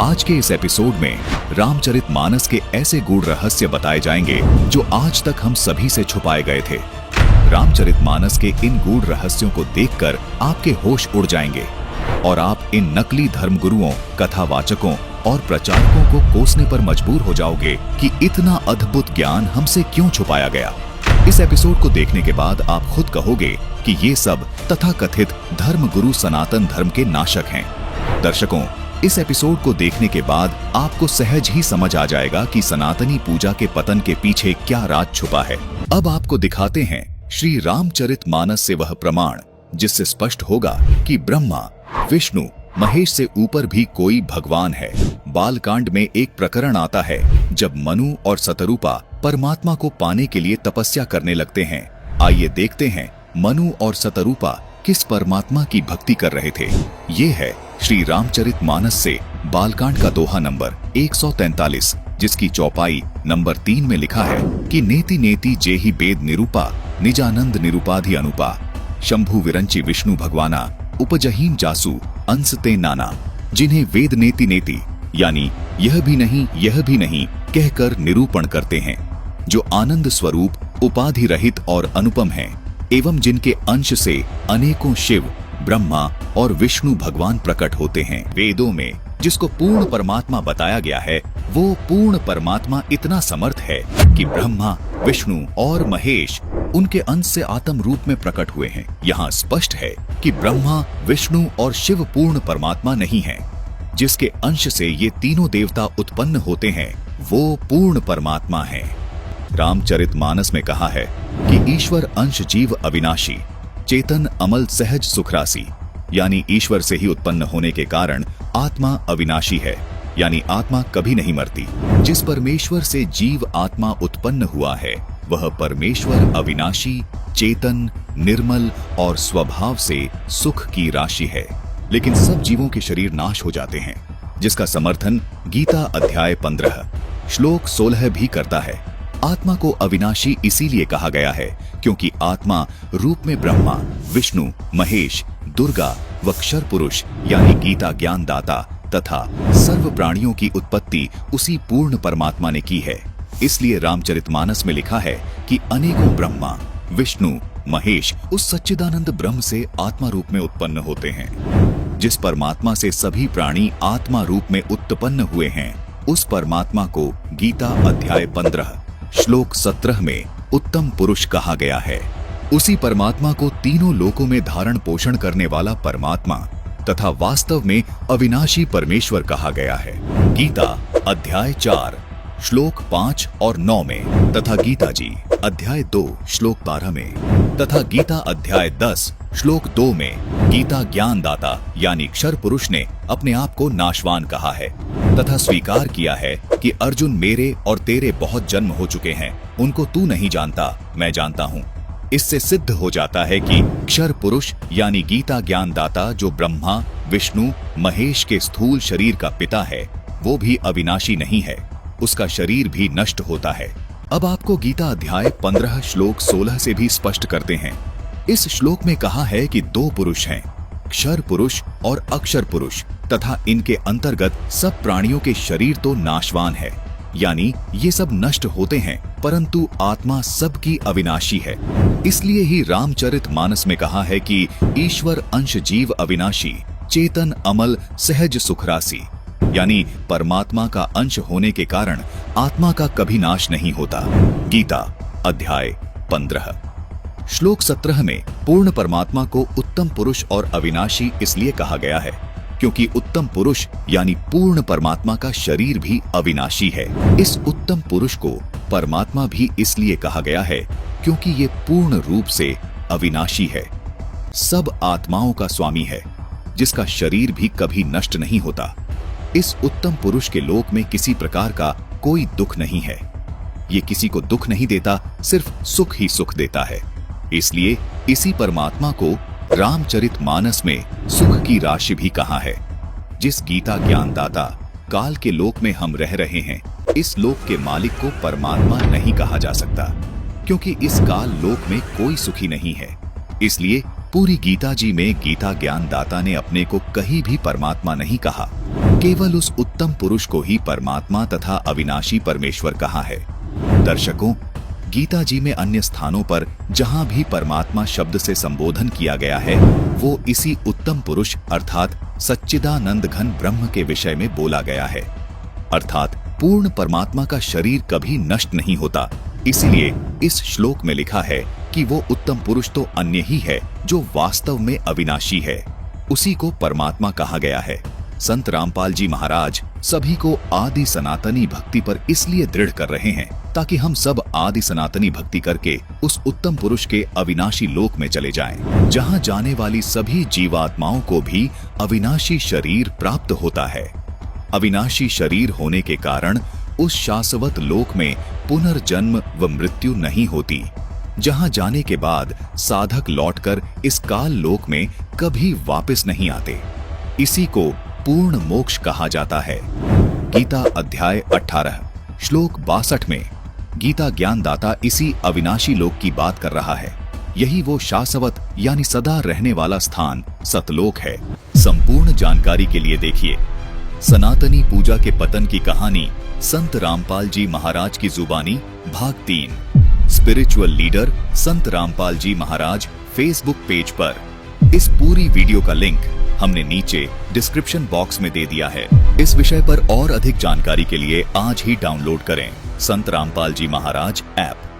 आज के इस एपिसोड में रामचरितमानस के ऐसे गूढ़ रहस्य बताए जाएंगे जो आज तक हम सभी से छुपाए गए थे। रामचरितमानस के इन गूढ़ रहस्यों को देखकर आपके होश उड़ जाएंगे और आप इन नकली धर्मगुरुओं, कथावाचकों और प्रचारकों को कोसने पर मजबूर हो जाओगे कि इतना अद्भुत ज्ञान हमसे क्यों छुपाया गया। इस एपिसोड को देखने के बाद आप खुद कहोगे कि ये सब तथाकथित धर्मगुरु सनातन धर्म के नाशक हैं। दर्शकों, इस एपिसोड को देखने के बाद आपको सहज ही समझ आ जाएगा कि सनातनी पूजा के पतन के पीछे क्या राज छुपा है। अब आपको दिखाते हैं श्री रामचरितमानस से वह प्रमाण जिससे स्पष्ट होगा कि ब्रह्मा, विष्णु, महेश से ऊपर भी कोई भगवान है। बालकांड में एक प्रकरण आता है जब मनु और शतरूपा परमात्मा को पाने के लिए तपस्या करने लगते हैं। आइए देखते हैं मनु और शतरूपा किस परमात्मा की भक्ति कर रहे थे। ये है श्री रामचरितमानस से बालकांड का दोहा नंबर 143, जिसकी चौपाई नंबर 3 में लिखा है कि नेति नेति जेहि वेद निरूपा, निजानंद निरूपाधि अनुपा, शंभु विरंचि विष्णु भगवाना, उपजहीन जासु अंश ते नाना। जिन्हें वेद नेति नेति यानी यह भी नहीं कहकर निरूपण करते हैं, जो आनंद स्वरूप, उपाधि रहित और अनुपम हैं, एवं जिनके अंश से अनेकों शिव, ब्रह्मा और विष्णु भगवान प्रकट होते हैं। वेदों में जिसको पूर्ण परमात्मा बताया गया है, वो पूर्ण परमात्मा इतना समर्थ है कि ब्रह्मा, विष्णु और महेश उनके अंश से आत्म रूप में प्रकट हुए हैं। यहाँ स्पष्ट है कि ब्रह्मा, विष्णु और शिव पूर्ण परमात्मा नहीं है। जिसके अंश से ये तीनों देवता उत्पन्न होते हैं, वो पूर्ण परमात्मा है। रामचरितमानस में कहा है कि ईश्वर अंश जीव अविनाशी, चेतन अमल सहज सुखरासी, यानी ईश्वर से ही उत्पन्न होने के कारण आत्मा अविनाशी है, यानी आत्मा कभी नहीं मरती। जिस परमेश्वर से जीव आत्मा उत्पन्न हुआ है, वह परमेश्वर अविनाशी, चेतन, निर्मल और स्वभाव से सुख की राशि है। लेकिन सब जीवों के शरीर नाश हो जाते हैं, जिसका समर्थन गीता अध्याय 15 श्लोक 16 भी करता है। आत्मा को अविनाशी इसीलिए कहा गया है क्योंकि आत्मा रूप में ब्रह्मा, विष्णु, महेश, दुर्गा व क्षर पुरुष यानी गीता ज्ञान दाता तथा सर्व प्राणियों की उत्पत्ति उसी पूर्ण परमात्मा ने की है। इसलिए रामचरितमानस में लिखा है कि अनेकों ब्रह्मा, विष्णु, महेश उस सच्चिदानंद ब्रह्म से आत्मा रूप में उत्पन्न होते हैं। जिस परमात्मा से सभी प्राणी आत्मा रूप में उत्पन्न हुए हैं, उस परमात्मा को गीता अध्याय 15 श्लोक 17 में उत्तम पुरुष कहा गया है। उसी परमात्मा को तीनों लोकों में धारण पोषण करने वाला परमात्मा तथा वास्तव में अविनाशी परमेश्वर कहा गया है। गीता अध्याय 4 श्लोक 5 और 9 में तथा गीता जी अध्याय 2 श्लोक 12 में तथा गीता अध्याय 10 श्लोक 2 में गीता ज्ञान दाता यानी क्षर पुरुष ने अपने आप को नाशवान कहा है तथा स्वीकार किया है कि अर्जुन, मेरे और तेरे बहुत जन्म हो चुके हैं, उनको तू नहीं जानता, मैं जानता हूँ। इससे सिद्ध हो जाता है कि क्षर पुरुष यानी गीता ज्ञान दाता जो ब्रह्मा, विष्णु, महेश के स्थूल शरीर का पिता है, वो भी अविनाशी नहीं है, उसका शरीर भी नष्ट होता है। अब आपको गीता अध्याय 15 श्लोक 16 से भी स्पष्ट करते हैं। इस श्लोक में कहा है कि दो पुरुष हैं, क्षर पुरुष और अक्षर पुरुष, तथा इनके अंतर्गत सब प्राणियों के शरीर तो नाशवान है, यानी ये सब नष्ट होते हैं, परंतु आत्मा सबकी अविनाशी है। इसलिए ही रामचरितमानस में कहा है कि ईश्वर अंश जीव अविनाशी, चेतन अमल सहज सुखरासी, यानी परमात्मा का अंश होने के कारण आत्मा का कभी नाश नहीं होता। गीता अध्याय 15 श्लोक 17 में पूर्ण परमात्मा को उत्तम पुरुष और अविनाशी इसलिए कहा गया है क्योंकि उत्तम पुरुष यानी पूर्ण परमात्मा का शरीर भी अविनाशी है। इस उत्तम पुरुष को परमात्मा भी इसलिए कहा गया है क्योंकि ये पूर्ण रूप से अविनाशी है, सब आत्माओं का स्वामी है, जिसका शरीर भी कभी नष्ट नहीं होता। इस उत्तम पुरुष के लोक में किसी प्रकार का कोई दुख नहीं है। ये किसी को दुख नहीं देता, सिर्फ सुख ही सुख देता है। इसलिए इसी परमात्मा को रामचरितमानस में सुख की राशि भी कहा है। जिस गीता ज्ञान दाता काल के लोक में हम रह रहे हैं, इस लोक के मालिक को परमात्मा नहीं कहा जा सकता, क्योंकि इस काल लोक में कोई सुखी नहीं है। इसलिए पूरी गीता जी में गीता ज्ञान दाता ने अपने को कहीं भी परमात्मा नहीं कहा, केवल उस उत्तम पुरुष को ही परमात्मा तथा अविनाशी परमेश्वर कहा है। दर्शकों, गीता जी में अन्य स्थानों पर जहां भी परमात्मा शब्द से संबोधन किया गया है, वो इसी उत्तम पुरुष अर्थात सच्चिदानंद घन ब्रह्म के विषय में बोला गया है। अर्थात पूर्ण परमात्मा का शरीर कभी नष्ट नहीं होता। इसलिए इस श्लोक में लिखा है कि वो उत्तम पुरुष तो अन्य ही है जो वास्तव में अविनाशी है, उसी को परमात्मा कहा गया है। संत रामपाल जी महाराज सभी को आदि सनातनी भक्ति पर इसलिए दृढ़ कर रहे हैं ताकि हम सब आदि सनातनी भक्ति करके उस उत्तम पुरुष के अविनाशी लोक में चले जाएं, जहां जाने वाली सभी जीवात्माओं को भी अविनाशी शरीर प्राप्त होता है। अविनाशी शरीर होने के कारण उस शाश्वत लोक में पुनर्जन्म व मृत्यु नहीं होती, जहां जाने के बाद साधक लौटकर इस काल लोक में कभी वापस नहीं आते। इसी को पूर्ण मोक्ष कहा जाता है। गीता अध्याय 18 श्लोक 62 में गीता ज्ञान दाता इसी अविनाशी लोक की बात कर रहा है। यही वो शाश्वत यानी सदा रहने वाला स्थान सतलोक है। संपूर्ण जानकारी के लिए देखिए सनातनी पूजा के पतन की कहानी संत रामपाल जी महाराज की जुबानी भाग 3 स्पिरिचुअल लीडर संत रामपाल जी महाराज फेसबुक पेज पर। इस पूरी वीडियो का लिंक हमने नीचे डिस्क्रिप्शन बॉक्स में दे दिया है। इस विषय पर और अधिक जानकारी के लिए आज ही डाउनलोड करें संत रामपाल जी महाराज ऐप।